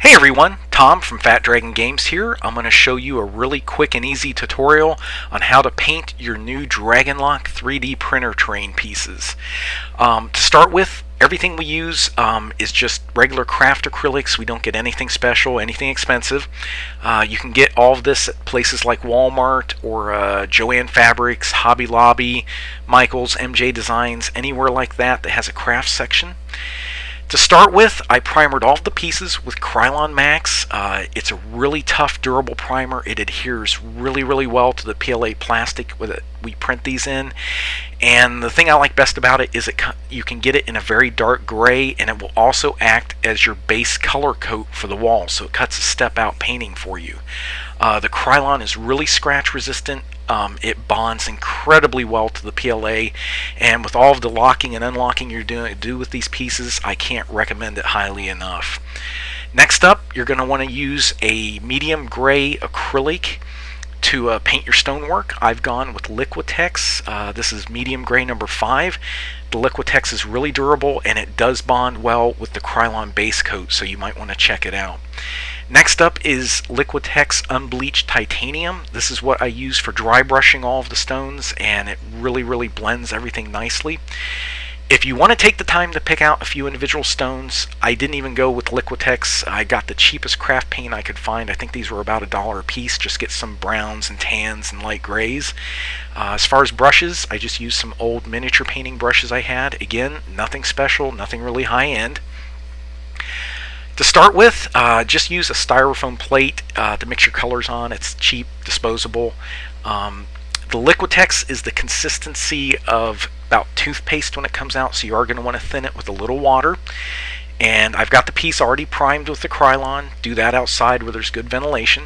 Hey everyone, Tom from Fat Dragon Games here. I'm going to show you a really quick and easy tutorial on how to paint your new DRAGONLOCK 3D printer terrain pieces. To start with, everything we use is just regular craft acrylics. We don't get anything special, anything expensive. You can get all of this at places like Walmart or Joann Fabrics, Hobby Lobby, Michaels, MJ Designs, anywhere like that that has a craft section. To start with, I primered all of the pieces with Krylon Max. It's a really tough, durable primer. It adheres really well to the PLA plastic that we print these in. And the thing I like best about it is you can get it in a very dark gray, and it will also act as your base color coat for the wall, so it cuts a step out painting for you. The Krylon is really scratch resistant. It bonds incredibly well to the PLA, and with all of the locking and unlocking you're do with these pieces, I can't recommend it highly enough. Next up, you're going to want to use a medium gray acrylic to paint your stonework. I've gone with Liquitex. This is medium gray number 5. The Liquitex is really durable, and it does bond well with the Krylon base coat, so you might want to check it out. Next up is Liquitex Unbleached Titanium. This is what I use for dry brushing all of the stones, and it really blends everything nicely. If you want to take the time to pick out a few individual stones, I didn't even go with Liquitex. I got the cheapest craft paint I could find. I think these were about $1 a piece. Just get some browns and tans and light grays. As far as brushes, I just used some old miniature painting brushes I had. Again, nothing special, nothing really high end. To start with, just use a styrofoam plate to mix your colors on. It's cheap, disposable. The Liquitex is the consistency of about toothpaste when it comes out, so you are going to want to thin it with a little water. And I've got the piece already primed with the Krylon. Do that outside where there's good ventilation.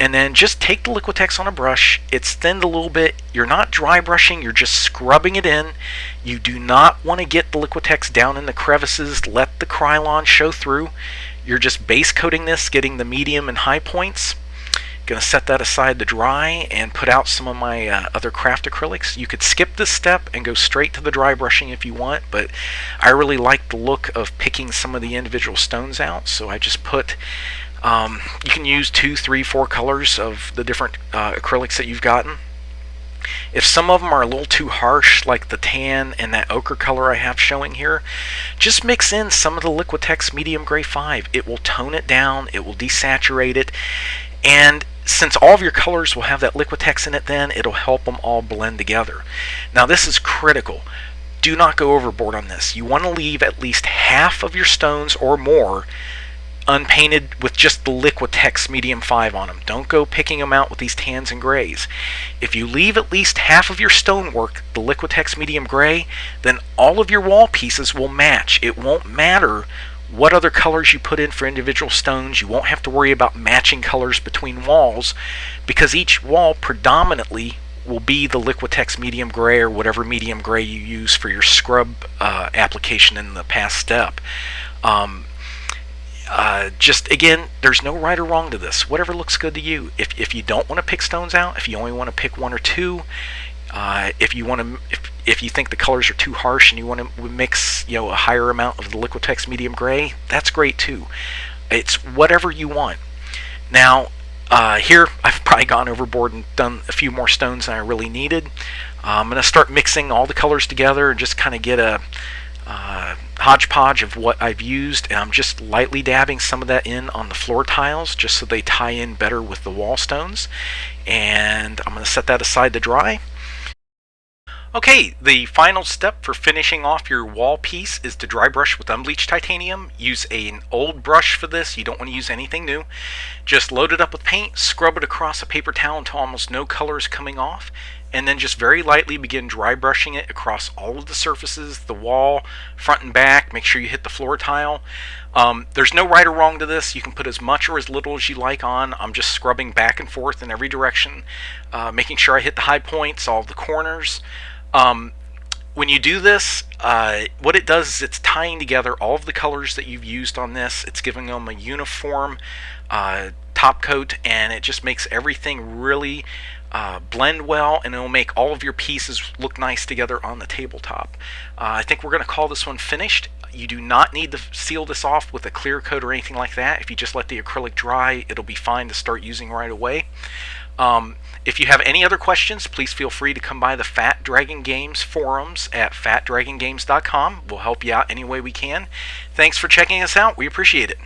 And then just take the Liquitex on a brush. It's thinned a little bit. You're not dry brushing, you're just scrubbing it in. You do not want to get the Liquitex down in the crevices. Let the Krylon show through. You're just base coating this, getting the medium and high points. Going to set that aside to dry and put out some of my other craft acrylics. You could skip this step and go straight to the dry brushing if you want, but I really like the look of picking some of the individual stones out, so I just put you can use 2, 3, 4 colors of the different acrylics that you've gotten. If some of them are a little too harsh, like the tan and that ochre color I have showing here, just mix in some of the Liquitex Medium Gray 5. It will tone it down, it will desaturate it, and since all of your colors will have that Liquitex in it, then it'll help them all blend together. Now this is critical. Do not go overboard on this. You want to leave at least half of your stones or more unpainted with just the Liquitex Medium 5 on them. Don't go picking them out with these tans and grays. If you leave at least half of your stonework the Liquitex Medium Gray, then all of your wall pieces will match. It won't matter what other colors you put in for individual stones. You won't have to worry about matching colors between walls, because each wall predominantly will be the Liquitex Medium Gray or whatever medium gray you use for your scrub application in the past step. Just again, there's no right or wrong to this. Whatever looks good to you. If you don't want to pick stones out, if you only want to pick 1 or 2, if you think the colors are too harsh and you want to mix, a higher amount of the Liquitex Medium Gray, that's great too. It's whatever you want. Now, here I've probably gone overboard and done a few more stones than I really needed. I'm going to start mixing all the colors together and just kind of get a hodgepodge of what I've used, and I'm just lightly dabbing some of that in on the floor tiles just so they tie in better with the wall stones. And I'm going to set that aside to dry. Okay, the final step for finishing off your wall piece is to dry brush with unbleached titanium. Use an old brush for this. You don't want to use anything new. Just load it up with paint, scrub it across a paper towel until almost no color is coming off, and then just very lightly begin dry brushing it across all of the surfaces, the wall, front and back. Make sure you hit the floor tile. There's no right or wrong to this. You can put as much or as little as you like on. I'm just scrubbing back and forth in every direction, making sure I hit the high points, all of the corners. When you do this, what it does is it's tying together all of the colors that you've used on this. It's giving them a uniform top coat, and it just makes everything really blend well, and it'll make all of your pieces look nice together on the tabletop. I think we're going to call this one finished. You do not need to seal this off with a clear coat or anything like that. If you just let the acrylic dry, it'll be fine to start using right away. If you have any other questions, please feel free to come by the Fat Dragon Games forums at fatdragongames.com. We'll help you out any way we can. Thanks for checking us out. We appreciate it.